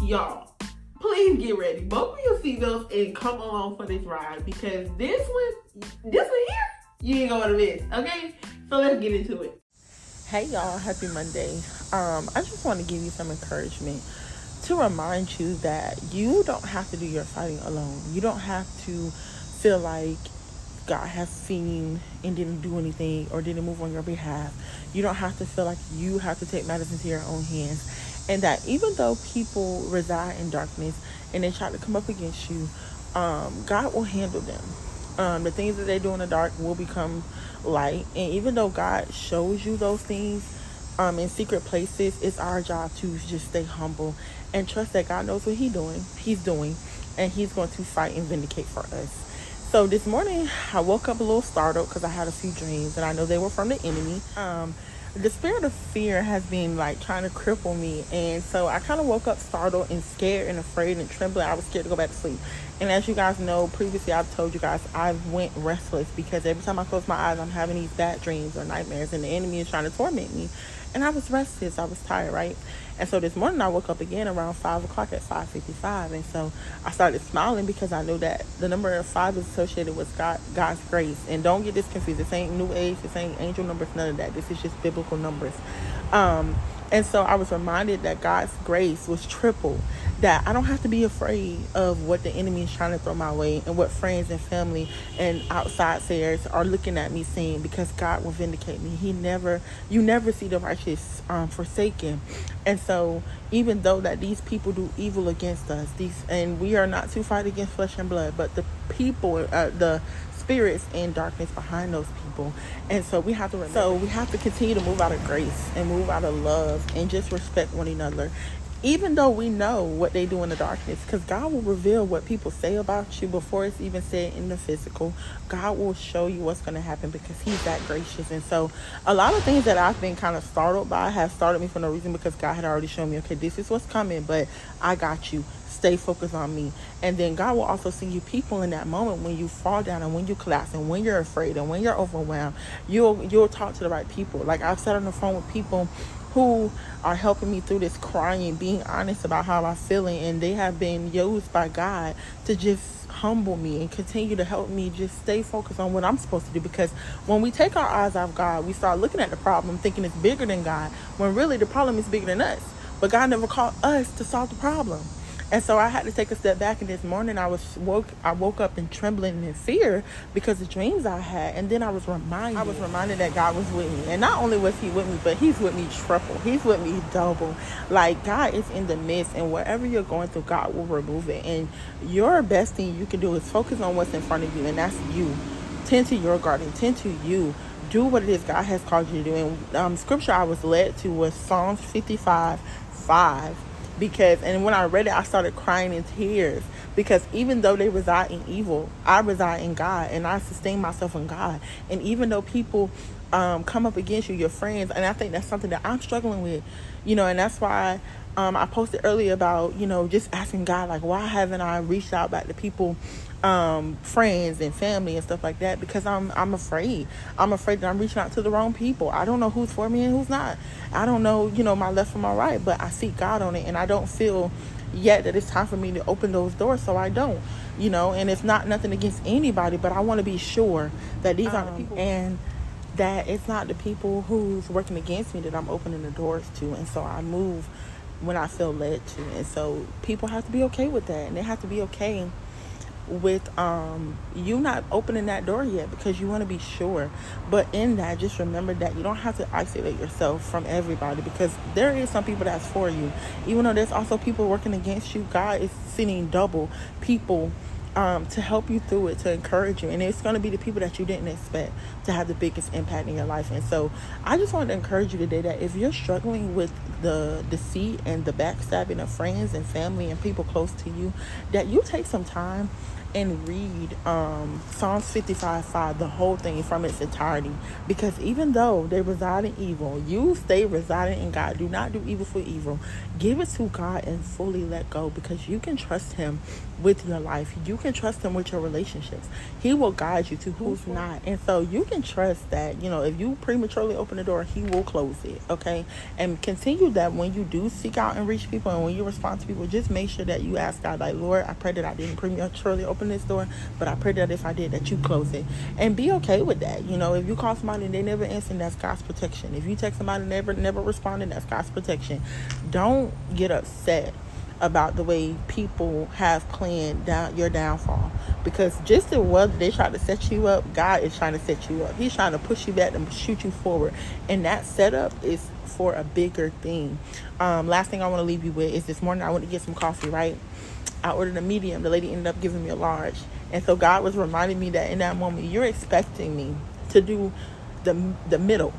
Y'all, please get ready. Buckle your seatbelts and come along for this ride, because this one here, you ain't gonna miss, okay? So let's get into it. Hey y'all, happy Monday. I just want to give you some encouragement to remind you that you don't have to do your fighting alone. You don't have to feel like God has seen and didn't do anything or didn't move on your behalf. You don't have to feel like you have to take matters into your own hands. And that even though people reside in darkness and they try to come up against you, God will handle them. The things that they do in the dark will become light. And even though God shows you those things in secret places, it's our job to just stay humble and trust that God knows what He's doing, and He's going to fight and vindicate for us. So this morning, I woke up a little startled because I had a few dreams, and I know they were from the enemy. The spirit of fear has been like trying to cripple me, and so I kind of woke up startled and scared and afraid and trembling. I was scared to go back to sleep. And as you guys know, previously I've told you guys I went restless because every time I close my eyes, I'm having these bad dreams or nightmares, and the enemy is trying to torment me. And I was restless. I was tired, right? And so this morning I woke up again around 5 o'clock at 5:55. And so I started smiling because I know that the number of 5 is associated with God's grace. And don't get this confused. This ain't New Age. This ain't angel numbers. None of that. This is just biblical numbers. And so I was reminded that God's grace was triple, that I don't have to be afraid of what the enemy is trying to throw my way and what friends and family and outside sayers are looking at me saying, because God will vindicate me. You never see the righteous forsaken. And so even though that these people do evil against us, and we are not to fight against flesh and blood, but the people, the spirits in darkness behind those people. And so we have to continue to move out of grace and move out of love and just respect one another, even though we know what they do in the darkness, because God will reveal what people say about you before it's even said in the physical. God will show you what's going to happen because He's that gracious. And so a lot of things that I've been kind of startled by have startled me for no reason, because God had already shown me, okay, this is what's coming, but I got you. Stay focused on me. And then God will also send you people in that moment when you fall down and when you collapse and when you're afraid and when you're overwhelmed. You'll talk to the right people. Like, I've sat on the phone with people who are helping me through this crying, being honest about how I'm feeling, and they have been used by God to just humble me and continue to help me just stay focused on what I'm supposed to do. Because when we take our eyes off God, we start looking at the problem thinking it's bigger than God, when really the problem is bigger than us. But God never called us to solve the problem. And so I had to take a step back, and this morning I woke up in trembling and in fear because of dreams I had. And then I was reminded that God was with me. And not only was He with me, but He's with me triple. He's with me double. Like, God is in the midst, and whatever you're going through, God will remove it. And your best thing you can do is focus on what's in front of you, and that's you. Tend to your garden. Tend to you. Do what it is God has called you to do. And scripture I was led to was Psalms 55:5. And when I read it, I started crying in tears, because even though they reside in evil, I reside in God, and I sustain myself in God. And even though people come up against you, your friends, and I think that's something that I'm struggling with, and that's why I posted earlier about, just asking God, like, why haven't I reached out back to people, friends and family and stuff like that? Because I'm afraid. I'm afraid that I'm reaching out to the wrong people. I don't know who's for me and who's not. I don't know, my left from my right, but I seek God on it, and I don't feel yet that it's time for me to open those doors, so I don't, and it's not nothing against anybody, but I want to be sure that these aren't the people, and that it's not the people who's working against me that I'm opening the doors to. And so I move when I feel led to. And so people have to be okay with that, and they have to be okay with you not opening that door yet, because you want to be sure. But in that, just remember that you don't have to isolate yourself from everybody, because there is some people that's for you, even though there's also people working against you. God is sending double people to help you through it, to encourage you, and it's going to be the people that you didn't expect to have the biggest impact in your life. And so I just wanted to encourage you today that if you're struggling with the deceit and the backstabbing of friends and family and people close to you, that you take some time and read Psalms 55:5, the whole thing from its entirety. Because even though they reside in evil, you stay residing in God. Do not do evil for evil. Give it to God and fully let go, because you can trust him with your life. You can trust him with your relationships. He will guide you to who's not. And so you can trust that, if you prematurely open the door, he will close it. Okay. And continue that when you do seek out and reach people, and when you respond to people, just make sure that you ask God, like, Lord, I pray that I didn't prematurely open this door, but I pray that if I did, that you close it. And be okay with that. If you call somebody and they never answer, that's God's protection. If you text somebody and never responding, that's God's protection. Don't get upset about the way people have planned your downfall, because just as well they try to set you up, God is trying to set you up. He's trying to push you back and shoot you forward, and that setup is for a bigger thing. Last thing I want to leave you with is this morning I went to get some coffee, right? I ordered a medium. The lady ended up giving me a large, and so God was reminding me that in that moment, you're expecting me to do the middle,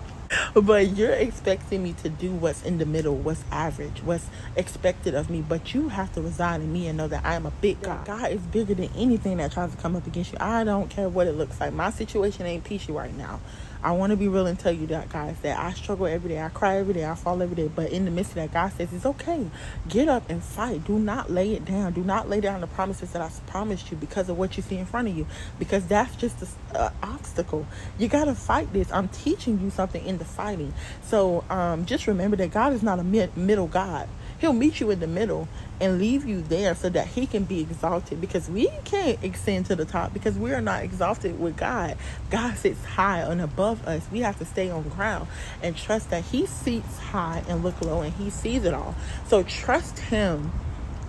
but you're expecting me to do what's in the middle, what's average, what's expected of me. But you have to reside in me and know that I am a big God. God is bigger than anything that tries to come up against you. I don't care what it looks like. My situation ain't peachy right now. I want to be real and tell you that, guys, that I struggle every day. I cry every day. I fall every day. But in the midst of that, God says it's okay. Get up and fight. Do not lay it down. Do not lay down the promises that I promised you because of what you see in front of you, because that's just an obstacle. You got to fight this. I'm teaching you something in the fighting. So just remember that God is not a middle God. He'll meet you in the middle and leave you there so that he can be exalted, because we can't ascend to the top because we are not exalted with God. God sits high and above us. We have to stay on ground and trust that he sits high and look low, and he sees it all. So trust him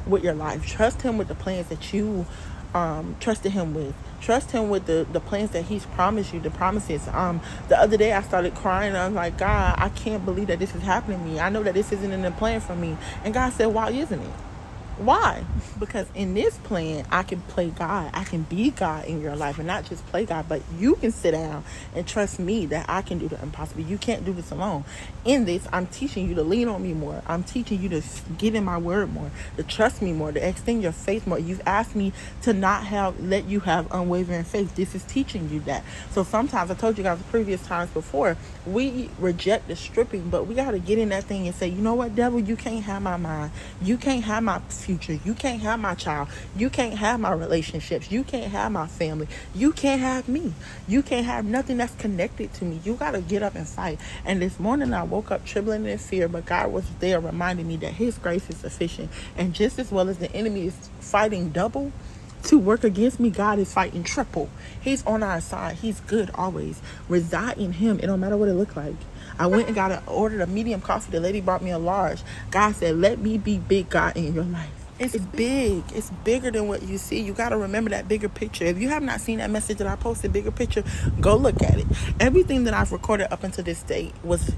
with your life. Trust him with the plans that you trusted him with. Trust him with the plans that he's promised you, the promises. The other day I started crying, and I was like, God, I can't believe that this is happening to me. I know that this isn't in the plan for me. And God said, why isn't it? Why? Because in this plan, I can play God. I can be God in your life, and not just play God, but you can sit down and trust me that I can do the impossible. You can't do this alone. In this, I'm teaching you to lean on me more. I'm teaching you to get in my word more, to trust me more, to extend your faith more. You've asked me to not let you have unwavering faith. This is teaching you that. So sometimes, I told you guys the previous times before, we reject the stripping, but we got to get in that thing and say, you know what, devil, you can't have my mind. You can't have my future. You can't have my child. You can't have my relationships. You can't have my family. You can't have me. You can't have nothing that's connected to me. You got to get up and fight. And this morning I woke up trembling in fear, but God was there reminding me that his grace is sufficient. And just as well as the enemy is fighting double to work against me, God is fighting triple. He's on our side. He's good always. Reside in him. It don't matter what it look like. I went and ordered a medium coffee. The lady brought me a large. God said, let me be big God in your life. It's big. It's bigger than what you see. You got to remember that bigger picture. If you have not seen that message that I posted, bigger picture, go look at it. Everything that I've recorded up until this date was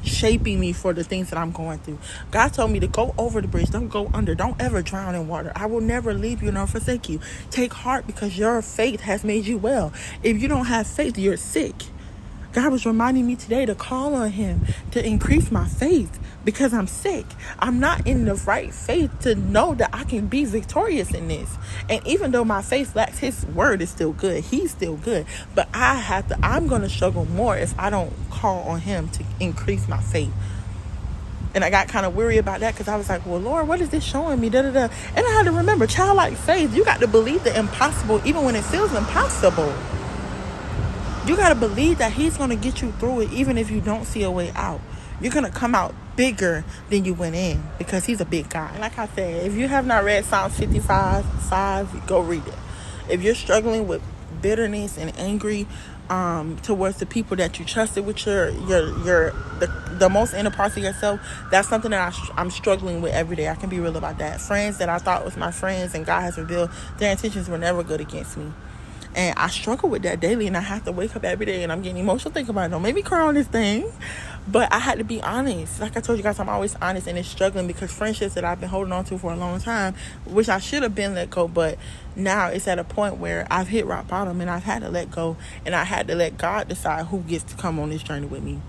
shaping me for the things that I'm going through. God told me to go over the bridge. Don't go under. Don't ever drown in water. I will never leave you nor forsake you. Take heart, because your faith has made you well. If you don't have faith, you're sick. God was reminding me today to call on him to increase my faith, because I'm sick. I'm not in the right faith to know that I can be victorious in this. And even though my faith lacks, his word is still good. He's still good. But I'm going to struggle more if I don't call on him to increase my faith. And I got kind of weary about that, because I was like, well, Lord, what is this showing me? And I had to remember, childlike faith, you got to believe the impossible even when it feels impossible. You got to believe that he's going to get you through it even if you don't see a way out. You're going to come out bigger than you went in, because he's a big guy. Like I said, if you have not read Psalm 55:5, go read it. If you're struggling with bitterness and angry towards the people that you trusted with the most inner parts of yourself, that's something that I'm struggling with every day. I can be real about that. Friends that I thought was my friends, and God has revealed their intentions were never good against me. And I struggle with that daily, and I have to wake up every day, and I'm getting emotional thinking about it. Don't make me cry on this thing. But I had to be honest. Like I told you guys, I'm always honest, and it's struggling because friendships that I've been holding on to for a long time, which I should have been let go, but now it's at a point where I've hit rock bottom, and I've had to let go, and I had to let God decide who gets to come on this journey with me.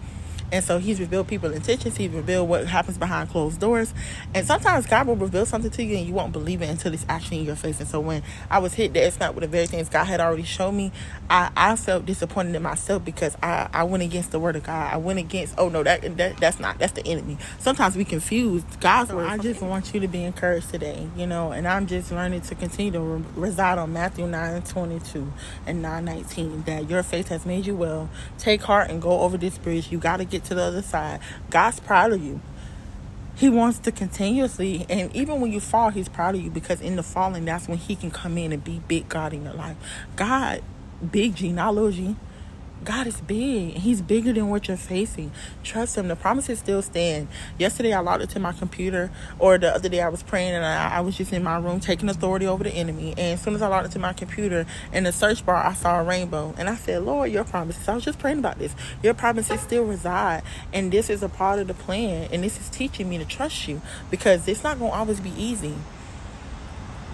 And so he's revealed people's intentions. He's revealed what happens behind closed doors. And sometimes God will reveal something to you and you won't believe it until it's actually in your face. And so when I was hit that it's not with the very things God had already shown me, I felt disappointed in myself because I went against the word of God. I went against, oh no, that's the enemy. Sometimes we confuse God's word. I just want you to be encouraged today, and I'm just learning to continue to reside on Matthew 9:22 and 9:19, that your faith has made you well. Take heart and go over this bridge. You got to get to the other side. God's proud of you. He wants to continuously, and even when you fall, he's proud of you, because in the falling, that's when he can come in and be big God in your life. God, big G, not little G. God is big. He's bigger than what you're facing. Trust him. The promises still stand. Yesterday I logged into my computer, or the other day I was praying, and I was just in my room taking authority over the enemy. And as soon as I logged into my computer, in the search bar I saw a rainbow, and I said, Lord, your promises. I was just praying about this. Your promises still reside, and this is a part of the plan, and this is teaching me to trust you, because it's not going to always be easy.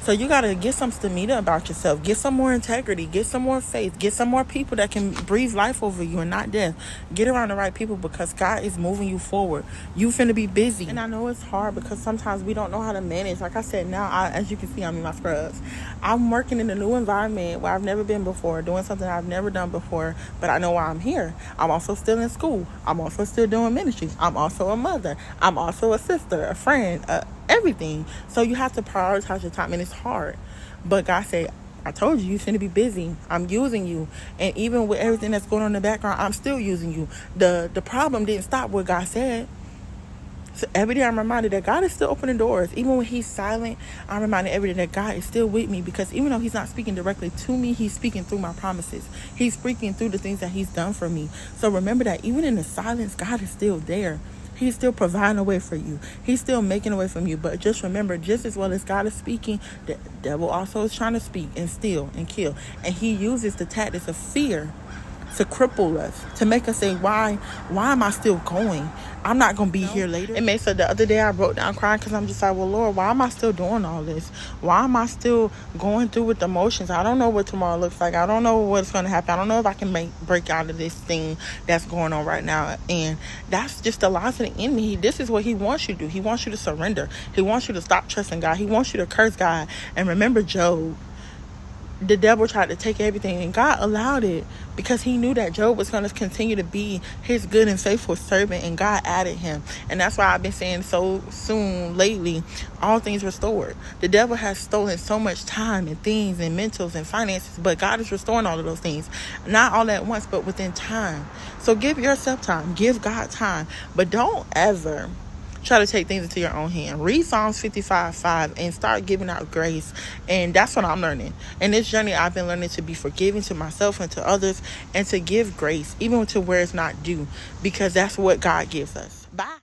So you got to get some stamina about yourself. Get some more integrity. Get some more faith. Get some more people that can breathe life over you and not death. Get around the right people, because God is moving you forward. You finna be busy. And I know it's hard because sometimes we don't know how to manage. Like I said, now, as you can see, I'm in my scrubs. I'm working in a new environment where I've never been before, doing something I've never done before, but I know why I'm here. I'm also still in school. I'm also still doing ministry. I'm also a mother. I'm also a sister, a friend, everything. So you have to prioritize your time, and it's hard. But God said, I told you, you're finna be busy. I'm using you. And even with everything that's going on in the background, I'm still using you. The problem didn't stop what God said. So every day I'm reminded that God is still opening doors. Even when he's silent, I'm reminded every day that God is still with me, because even though he's not speaking directly to me, he's speaking through my promises. He's speaking through the things that he's done for me. So remember that even in the silence, God is still there. He's still providing a way for you. He's still making a way from you. But just remember, just as well as God is speaking, the devil also is trying to speak and steal and kill. And he uses the tactics of fear to cripple us, to make us say, why am I still going? I'm not going to be here later. It makes so the other day I broke down crying, because I'm just like, well, Lord, why am I still doing all this? Why am I still going through with the emotions? I don't know what tomorrow looks like. I don't know what's going to happen. I don't know if I can break out of this thing that's going on right now. And that's just the lies of the enemy. This is what he wants you to do. He wants you to surrender. He wants you to stop trusting God. He wants you to curse God. And remember Job. The devil tried to take everything, and God allowed it, because he knew that Job was going to continue to be his good and faithful servant, and God added him. And that's why I've been saying so soon lately, all things restored. The devil has stolen so much time and things and mentals and finances, but God is restoring all of those things. Not all at once, but within time. So give yourself time. Give God time. But don't ever try to take things into your own hand. Read Psalms 55:5 and start giving out grace. And that's what I'm learning. In this journey, I've been learning to be forgiving to myself and to others, and to give grace, even to where it's not due, because that's what God gives us. Bye.